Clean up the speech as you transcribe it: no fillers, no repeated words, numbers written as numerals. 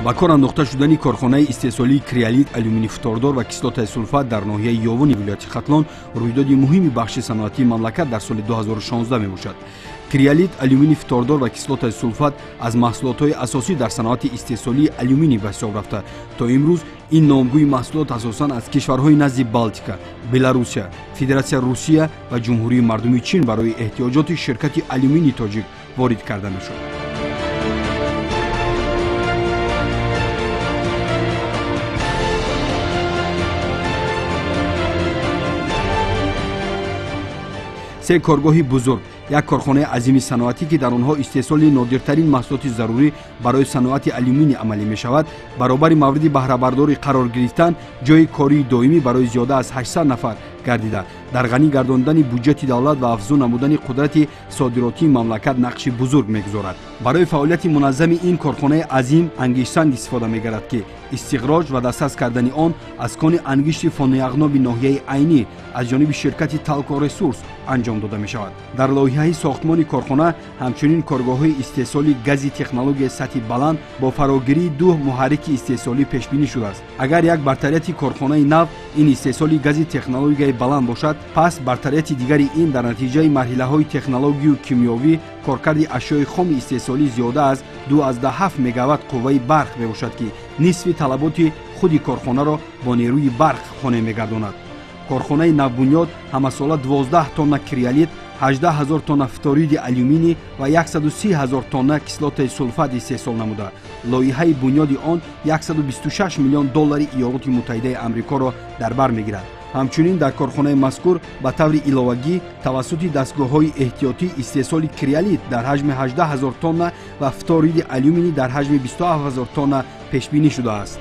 ба кор андохта шудани корхонаи истеҳсолии криолит, алюмини фтордор ва кислотаи сулфат дар ноҳияи Ёвони вилояти Хатлон рӯйдоди муҳими бахши саноатии мамлакат дар соли 2016 мебошад. Криолит, алюмини фтордор ва кислотаи сулфат аз маҳсулотҳои асосӣ дар саноати истеҳсолии алюминӣ ба ҳисоб рафта. То имрӯз ин номгӯи маҳсулот асосан аз кишварҳои назди Балтика, Беларусия, Федератсияи Русия ва Ҷумҳурии Мардуми Чин барои эҳтиёҷоти ширкати алюминии тоҷик ворид карда мешуд. се коргоҳи бузург, як корхонаи азими саноатӣ ки дар онҳо истеҳсоли нодиртарин маҳсулоти зарурӣ барои саноати алюминӣ амалӣ мешавад, баробари мавриди баҳрабардорӣ қарор гирифтан, ҷойи кории доимӣ барои зиёда аз 800 нафар гардида, дар ғанӣ гардондани буҷети давлат ва афзун намудани қудрати содиротии мамлакат нақши бузург мегузорад. Барои фаъолияти муназзами ин корхонаи азим ангишсанг истифода мегардад ки истиқроҷ ва дастрас кардани он аз кони ангишти фонуяғноби ноҳияи айнӣ аз ҷониби ширкати Талко Ресурс анҷом дода мешавад. Дар лоиҳаи сохтмони корхона ҳамчунин коргоҳҳои истеҳсоли гази технологияи сатҳи баланд бо фарогирии ду муҳаррики истеҳсолӣ пешбинӣ шудааст. Агар як бартарияти корхонаи нав ин истеҳсоли гази технологияи баланд бошад, пас бартарияти дигари ин дар натиҷаи марҳилаҳои технологию кимиёвӣ коркарди ашёи хоми истеҳсолӣ зиёда аз 2,7 мегаватт қувваи барқ мебошад ки нисфи талаботи худи корхонаро бо нерӯи барқ хонем мегардонад. корхонаи навбунёд ҳамасола 12 тонна криолит, 18 000 тонна фториди алюминӣ ва 130 000 тонна кислотаи сулфат истеҳсол намуда. лоиҳаи бунёди он 126 миллион доллари Иёлоти Муттаҳидаи Амрикоро дар бар мегирад. ҳамчунин дар корхонаи мазкур ба таври иловагӣ тавассути дастгоҳҳои эҳтиётӣ истеҳсоли криолит дар ҳаҷми 18 000 тонна ва фториди алюминӣ дар ҳаҷми 27 000 тонна пешбинӣ шудааст.